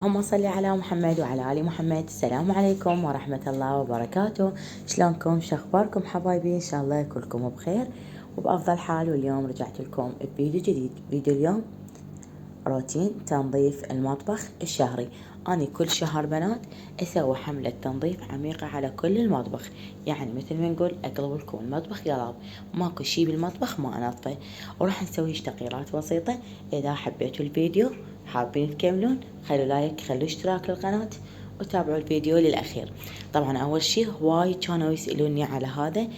اللهم صل على محمد وعلى آل محمد. السلام عليكم ورحمة الله وبركاته. شلونكم؟ شخباركم حبايبي؟ إن شاء الله كلكم بخير وبأفضل حال. واليوم رجعت لكم بفيديو جديد. فيديو اليوم روتين تنظيف المطبخ الشهري. أنا كل شهر بنات أسوي حملة تنظيف عميقة على كل المطبخ، يعني مثل ما نقول أقلب لكم المطبخ قلاب، ماكو شي بالمطبخ ما أنظفه، وراح نسوي تغييرات بسيطة. إذا حبيتوا الفيديو حابين تكملون خلوا لايك، خلوا اشتراك للقناة وتابعوا الفيديو للأخير. طبعا أول شي هواي كانوا يسألوني على هذا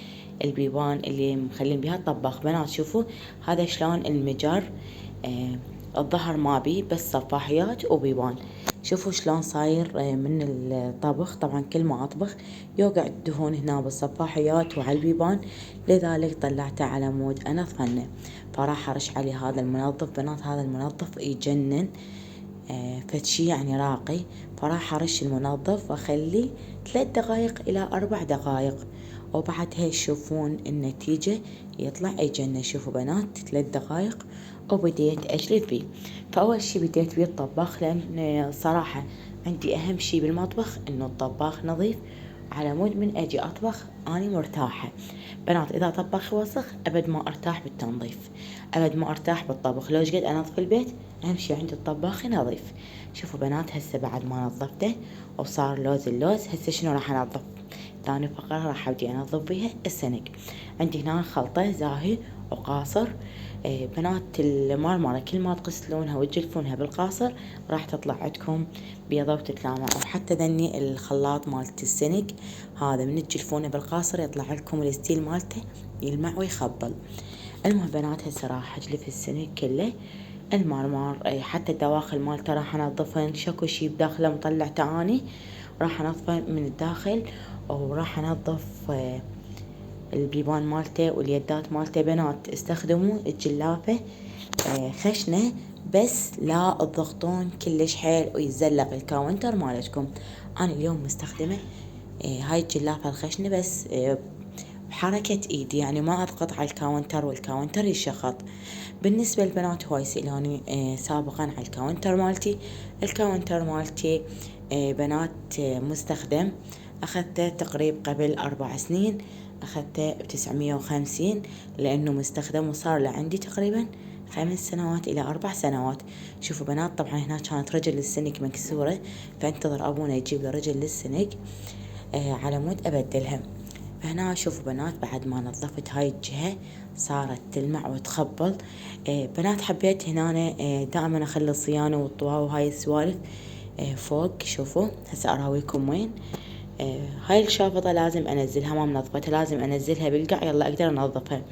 البيبان اللي مخلين بها الطباخ. بنات شوفوا هذا شلون المجر، الظهر ما بي بس صفاحيات وبيبان. شوفوا شلون صاير من الطبخ. طبعا كل ما اطبخ يوقع الدهون هنا بالصفاحيات وعلى البيبان، لذلك طلعته على مود انظفنه. فراح ارش عليه هذا المنظف. بنات هذا المنظف يجنن، فتشي يعني راقي. فراح ارش المنظف واخليه 3 دقائق الى 4 دقائق، وبعدها تشوفون النتيجة يطلع يجنن. شوفوا بنات 3 دقائق وبديت اجلد بيه. فاول شي بديت بيه الطباخ، لان صراحة عندي اهم شي بالمطبخ انه الطباخ نظيف، على مود من اجي اطبخ اني مرتاحة. بنات اذا طبخي وسخ ابد ما ارتاح بالتنظيف، ابد ما ارتاح بالطبخ. لو قد انظف البيت اهم شي عند الطباخ نظيف. شوفوا بنات هسه بعد ما نظفته وصار لوز اللوز، هسه شنو راح انظف؟ ثاني فقرة راح ابدي انظف بيها السنق. عندي هنا خلطة زاهي وقاصر. بنات المرمرة كل ما تغسلونها وتجلفونها بالقاصر راح تطلع عندكم بيضة وتتلامع، او حتى ذني الخلاط مالت السنق هذا من تجلفونه بالقاصر يطلع لكم الستيل مالته يلمع ويخبل. المهم بنات هسه راح اجلف السنق كله، المرمر حتى الدواخل مالته راح انظفهن. شكو شي بداخله مطلعته اني راح انظفه من الداخل، وراح انظف البيبان مالته واليدات مالته. بنات استخدموا الجلافة خشنة بس لا تضغطون كلش حيل ويتزلق الكاونتر مالتكم. انا اليوم مستخدمة هاي الجلافة الخشنة بس بحركة ايدي، يعني ما اضغط على الكاونتر والكاونتر يشخط. بالنسبة للبنات هواي سألوني سابقا على الكاونتر مالتي. الكاونتر مالتي بنات مستخدم، أخذته تقريب قبل 4 سنين، أخذته ب950 لأنه مستخدم، وصار له عندي تقريبا 5 سنوات إلى 4 سنوات. شوفوا بنات طبعا هنا كانت رجل السنك مكسورة، فانتظر أبونا يجيب له رجل للسنك على مود أبدلها. فهنا شوفوا بنات بعد ما نظفت هاي الجهة صارت تلمع وتخبل. بنات حبيت هنا دائما اخلي الصيانة والطواء وهاي السوالف فوق. شوفوا هسه اراويكم وين. هاي الشافطة لازم انزلها، ما منظفتها لازم انزلها بالقاع يلا اقدر انظفها.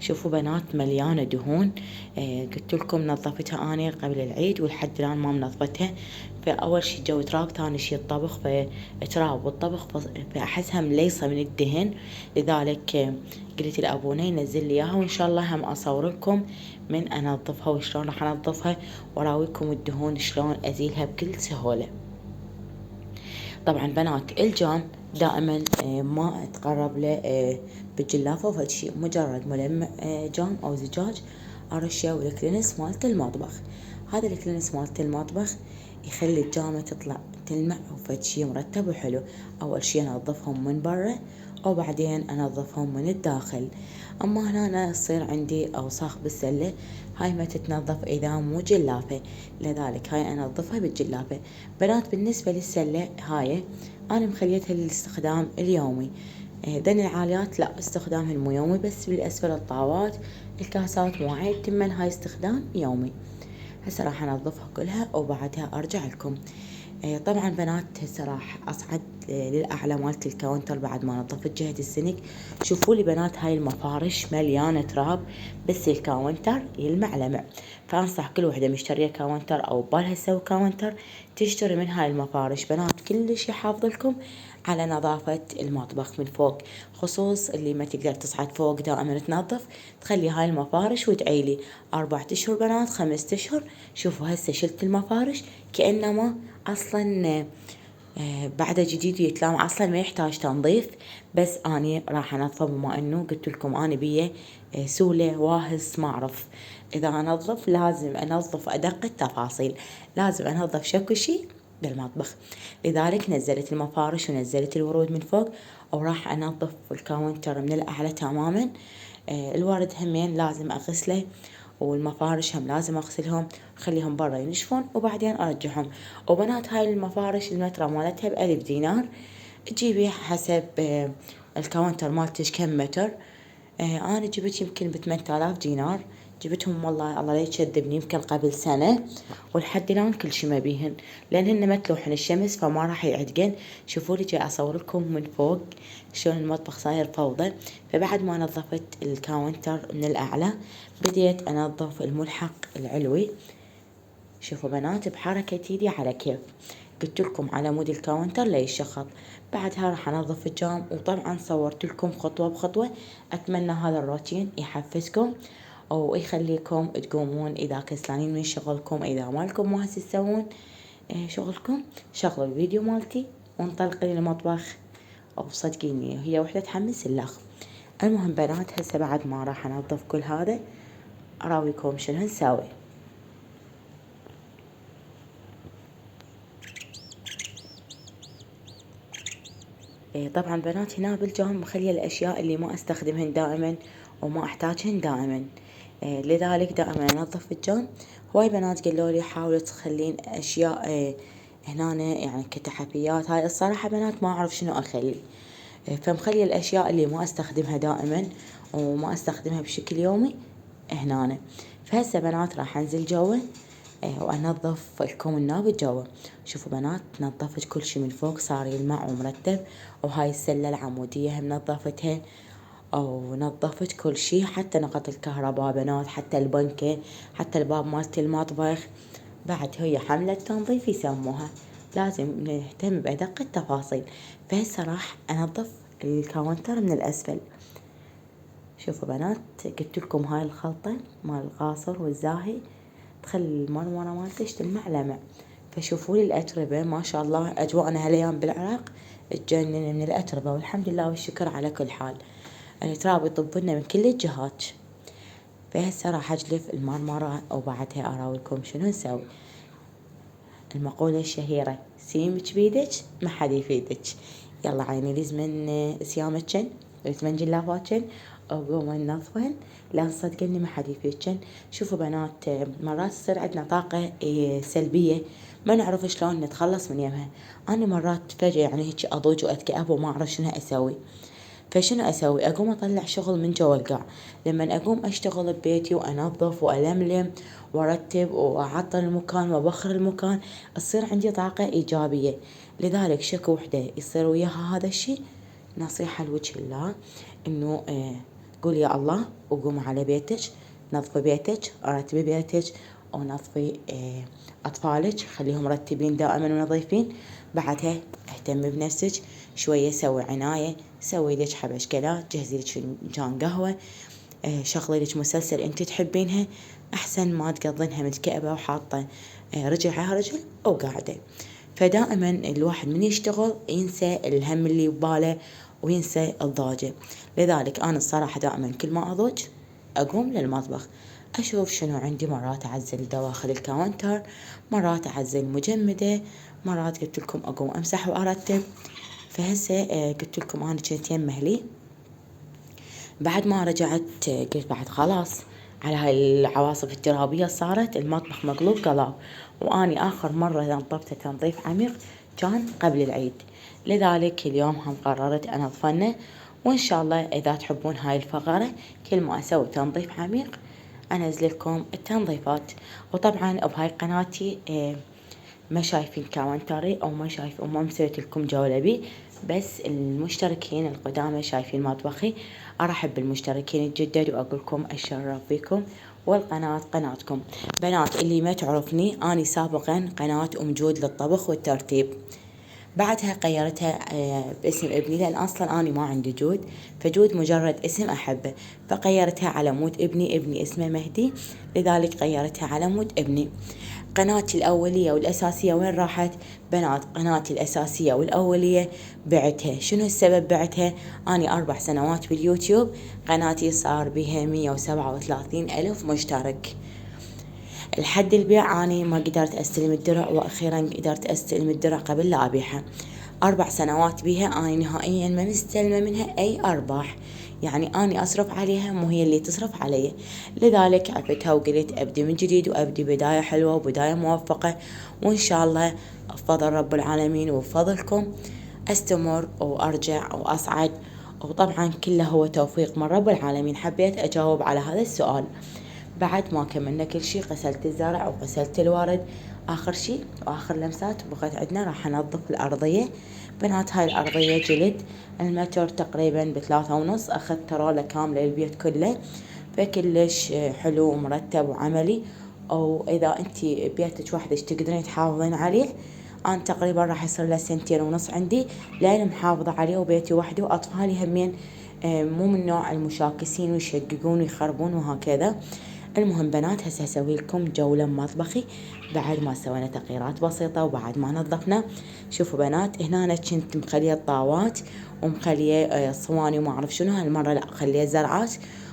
شوفوا بنات مليانة دهون. قلت لكم نظفتها اني قبل العيد ولحد الان ما منظفتها. فاول شي جو تراب، ثاني شي الطبخ، فتراب والطبخ فاحسها مليصة من الدهن، لذلك قلت لابونا ينزل لي اياها، وان شاء الله هم اصور لكم من انظفها وشلون راح انظفها، واراويكم الدهون شلون ازيلها بكل سهولة. طبعا بنات الجام دائما ما اتقرب له بالجلافة وفد شي، مجرد ملمع جام او زجاج ارشه والكلينس مالت المطبخ. هذا الكلينس مالت المطبخ يخلي الجامة تطلع تلمع وفد شي مرتب وحلو. اول شي انظفهم من برا وبعدين انظفهم من الداخل. اما هنا يصير عندي اوساخ بالسلة، هاي ما تتنظف اذا مو جلافة، لذلك هاي انظفها بالجلافة. بنات بالنسبة للسلة هاي انا مخليتها للاستخدام اليومي. ذن العاليات لا استخدامهن مو يومي، بس بالاسفل الطاوات الكاسات مواعيد تمن هاي استخدام يومي. هسه راح انظفها كلها وبعدها ارجع لكم. طبعا بنات هسه راح اصعد للاعلى مالت الكاونتر بعد ما نظفت جهة السنك. شوفوا لي بنات هاي المفارش مليانة تراب، بس الكاونتر يلمع لمع. فانصح كل وحدة مشترية كاونتر او بالها تسوي كاونتر تشتري من هاي المفارش. بنات كلش يحافظ لكم على نظافة المطبخ من فوق، خصوص اللي ما تقدر تصعد فوق دائما تنظف، تخلي هاي المفارش وتعيلي 4 اشهر بنات 5 اشهر. شوفوا هسه شلت المفارش كأنما اصلا بعده جديد يتلامع، اصلا ما يحتاج تنظيف. بس اني راح انظفه بما انه قلت لكم اني بيه سولة واهس ما اعرف. اذا انظف لازم انظف ادق التفاصيل، لازم انظف شكو شي بالمطبخ. لذلك نزلت المفارش ونزلت الورود من فوق، وراح أنظف الكاونتر من الأعلى تماما. الورد همين لازم أغسله، والمفارش هم لازم أغسلهم، أخليهم برا ينشفون وبعدين أرجعهم. وبنات هاي المفارش المترة مالتها ب1000 دينار، تجيبي حسب الكاونتر مالتش كم متر. أنا جبت يمكن ب8000 دينار، جبتهم والله الله لا يكذبني يمكن قبل سنة، ولحد الآن كل شي ما بيهن، لأنهن متلوحن الشمس فما راح يعتقن. شوفوا لي جاي أصور لكم من فوق شلون المطبخ صاير فوضى. فبعد ما نظفت الكاونتر من الأعلى بديت أنظف الملحق العلوي. شوفوا بنات بحركة ايدي على كيف، قلت لكم على مود الكاونتر لا يشخط. بعدها راح انظف الجام، وطبعا صورت لكم خطوة بخطوة. اتمنى هذا الروتين يحفزكم ويخليكم تقومون اذا كسلانين من شغلكم، اذا مالكم ما هسه تسوون شغلكم، شغلوا الفيديو مالتي وانطلقي للمطبخ، وصدقيني هي وحدة تحمس اللخ. المهم بنات هسه بعد ما راح انظف كل هذا اراويكم شنو نسوي. طبعا بنات هنا بالجام مخلية الأشياء اللي ما أستخدمهن دائما وما أحتاجهن دائما، لذلك دائما أنظف الجام. هواي بنات قالوا لي حاولوا تخلين أشياء هنا يعني كتحفيات. هاي الصراحة بنات ما أعرف شنو أخلي، فمخلية الأشياء اللي ما أستخدمها دائما وما أستخدمها بشكل يومي هنا. فهسه بنات راح أنزل جوا وأنظف لكم النابت جوا. شوفوا بنات نظفت كل شي من فوق صار يلمع ومرتب، وهاي السلة العمودية هم نظفتها، أو نظفت كل شي حتى نقط الكهرباء بنات، حتى البنكة، حتى الباب مالت المطبخ. بعد هي حملة تنظيف يسموها، لازم نهتم بأدق التفاصيل. فهسه راح أنظف الكاونتر من الأسفل. شوفوا بنات قلت لكم هاي الخلطة مال القاصر والزاهي تخلي المرمرة مالتش تلمع لمع. فشوفوا لي الأتربة ما شاء الله أجواءنا هالأيام بالعراق تجنن من الأتربة، والحمد لله والشكر على كل حال. التراب يطبنا من كل الجهات. فهسه راح أجلف المرمرة وبعدها أراويكم شنو نسوي. المقولة الشهيرة سيمك بيدك ما حد يفيدك. يلا عيني لزمن سيامتشن لزمن جلافاتشن وقوموا ننظفن، لا تصدقني ما حد يفيدشن. شوفوا بنات مرات تصير عندنا طاقة سلبية ما نعرف شلون نتخلص من يمها. أنا مرات فجأة يعني هيك أضوج وأتكأب وما أعرف شنو أسوي. فشنو أسوي؟ أقوم أطلع شغل من جوا القاع. لما أقوم أشتغل ببيتي وأنظف وألملم وأرتب وأعطل المكان وأبخر المكان تصير عندي طاقة إيجابية. لذلك شكو وحدة يصير وياها هذا الشي، نصيحة لوجه الله إنه قول يا الله وقوم على بيتك، نظفي بيتك، رتبي بيتك، ونظفي أطفالك خليهم مرتبين دائما ونظيفين. بعدها اهتم بنفسك شوية، سوي عناية، سوي لك حبشكلات، جهزي لك فنجان قهوة، شغلي لك مسلسل انت تحبينها، احسن ما تقضينها متكئبة وحاطة رجل على رجل او قاعدة. فدائما الواحد من يشتغل ينسى الهم اللي بباله وينسى الضاجة. لذلك انا الصراحة دائما كل ما اضوج اقوم للمطبخ اشوف شنو عندي. مرات اعزل دواخل الكاونتر، مرات اعزل مجمدة، مرات قلت لكم اقوم امسح وارتب. فهسه قلت لكم انا كنت يم اهلي، بعد ما رجعت قلت بعد خلاص على هاي العواصف الترابية صارت المطبخ مقلوب قلاب. واني اخر مرة نظفته تنظيف عميق كان قبل العيد، لذلك اليوم هم قررت انظفنه. وان شاء الله اذا تحبون هاي الفقرة كل ما اسوي تنظيف عميق انزل لكم التنظيفات. وطبعا بهاي قناتي ما شايفين كاونتري او ما شايف وما مسويت لكم جولة بيه، بس المشتركين القدامى شايفين مطبخي. ارحب بالمشتركين الجدد واقولكم اتشرف بكم، والقناة قناتكم. بنات اللي ما تعرفني اني سابقا قناة ام جود للطبخ والترتيب، بعدها غيرتها باسم ابني لان اصلا اني ما عندي جود، فجود مجرد اسم احبه، فغيرتها على مود ابني اسمه مهدي، لذلك غيرتها على مود ابني. قناتي الأولية والأساسية وين راحت؟ بنات قناتي الأساسية والأولية بعتها. شنو السبب بعتها؟ أني 4 سنوات باليوتيوب قناتي صار بها 137,000 مشترك. لحد البيع أنا ما قدرت أستلم الدرع، وأخيرا قدرت أستلم الدرع قبل لا أبيعها. 4 سنوات بيها أنا نهائيا ما مستلمة منها أي أرباح، يعني أنا أصرف عليها مو هي اللي تصرف علي. لذلك عفتها وقلت أبدي من جديد وأبدي بداية حلوة وبداية موفقة، وإن شاء الله بفضل رب العالمين وبفضلكم أستمر وأرجع وأصعد، وطبعا كله هو توفيق من رب العالمين. حبيت أجاوب على هذا السؤال. بعد ما كملنا كل شي، غسلت الزرع وغسلت الورد، آخر شي وآخر لمسات بقت عندنا راح ننظف الأرضية. بنات هاي الأرضية جلد، المتر تقريبا ب3.5، أخذت رولة كاملة للبيت كله، فكلش حلو ومرتب وعملي. أو إذا أنتي بيتك وحدك تقدرين تحافظين عليه، أنا تقريبا راح يصير له 2.5 سنين عندي لين محافظة عليه، وبيتي وحدي، وأطفالي همين مو من نوع المشاكسين ويشققون ويخربون وهكذا. المهم بنات، هسه هسوي لكم جولة مطبخي بعد ما سوينا تغييرات بسيطة وبعد ما نظفنا. شوفوا بنات، هنا أنا كنت مخلية الطاوات ومخلية صواني وما أعرف شنو، هالمرة لا، خليت زرعات،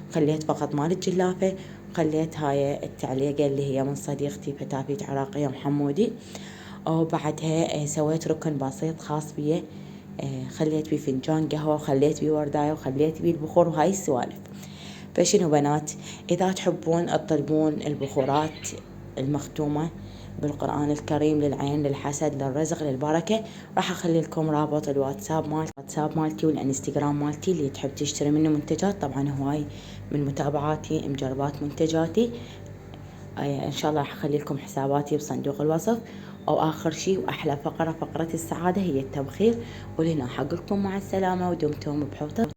وخليت فقط مال الجلافة، وخليت هاي التعليقة اللي هي من صديقتي فتافيت عراقية محمودي. وبعدها سويت ركن بسيط خاص بيه، خليت بيه فنجان قهوة، وخليت بيه ورداية، وخليت بيه البخور وهاي السوالف. فشنو بنات، إذا تحبون تطلبون البخورات المختومة بالقرآن الكريم للعين للحسد للرزق للبركة، راح أخلي لكم رابط الواتساب مالتي والانستغرام مالتي، اللي تحب تشتري منه منتجات. طبعا هواي من متابعاتي مجربات منتجاتي. إن شاء الله راح أخلي لكم حساباتي بصندوق الوصف. أو آخر شي وأحلى فقرة، فقرة السعادة، هي التبخير. ولهنا حقلكم مع السلامة، ودمتم بحفظ